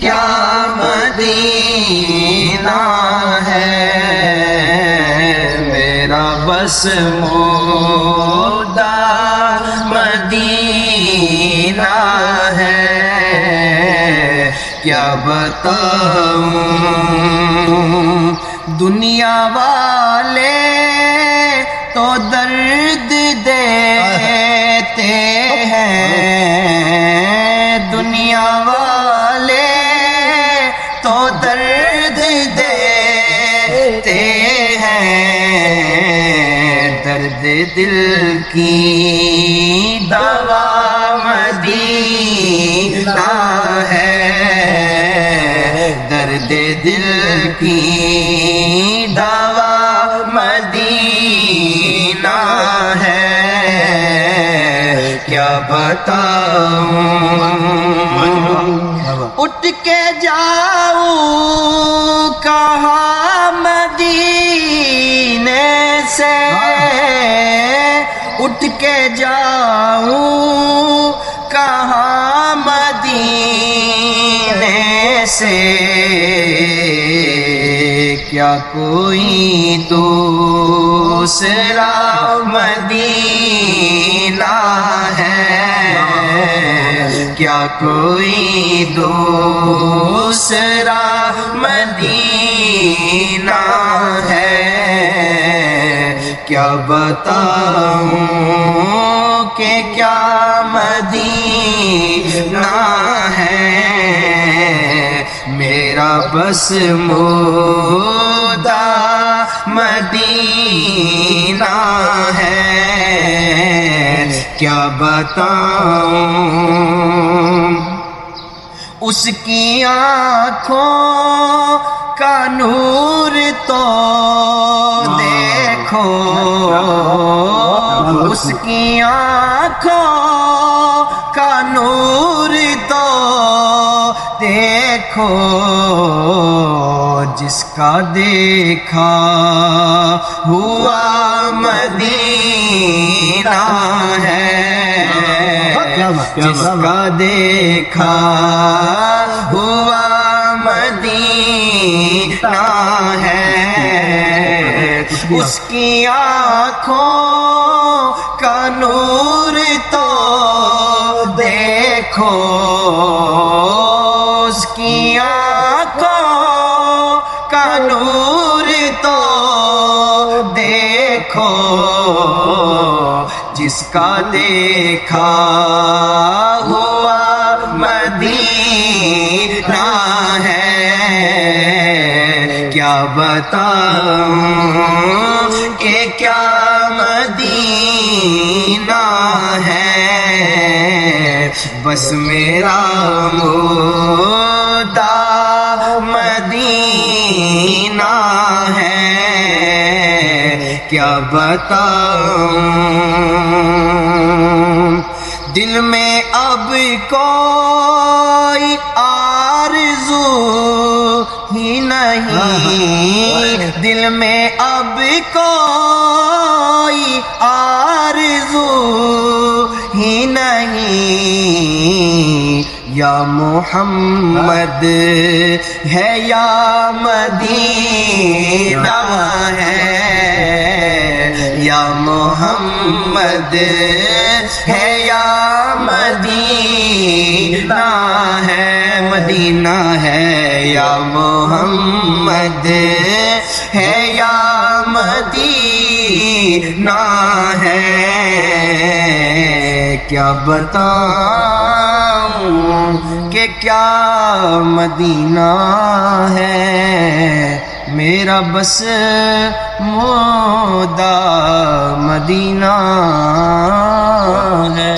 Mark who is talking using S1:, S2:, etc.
S1: کیا مدینہ ہے، میرا بس مودہ مدینہ ہے، کیا بتاؤں دنیا والے تو درد دیتے ہیں، دنیا والے تو درد دیتے ہیں، درد دل کی دوا مدینہ ہے، درد دل کی دوا مدینہ ہے، کیا بتاؤں اٹھ کے جاؤں کہاں مدینے سے، اٹھ کے جاؤں کہاں مدینے سے، کیا کوئی دوسرا مدینہ ہے، کیا کوئی دوسرا مدینہ ہے، کیا بتاؤں کہ کیا مدینہ ہے، میرا بس مودہ مدینہ ہے، کیا بتاؤں اس کی آنکھوں کا نور تو دیکھو، اس کی آنکھوں کا نور تو دیکھو، جس کا دیکھا ہوا مدینہ ہے، جس کا دیکھا ہوا مدینہ ہے، اس کی آنکھوں کا نور تو دیکھو، اس کی آنکھوں کا نور تو دیکھو، جس کا دیکھا ہوا مدینہ ہے، کیا بتاؤں کہ کیا مدینہ ہے، بس میرا مودہ مدینہ ہے، کیا بتاؤں دل میں اب کوئی آرزو ہی نہیں، دل میں اب کوئی آرزو ہی نہیں، یا محمد ہے یا مدینہ ہے، یا محمد ہے یا مدینہ ہے، مدینہ ہے، یا محمد ہے یا مدینہ ہے، کیا بتاؤں کہ کیا مدینہ ہے، میرا بس مودہ مدینہ ہے۔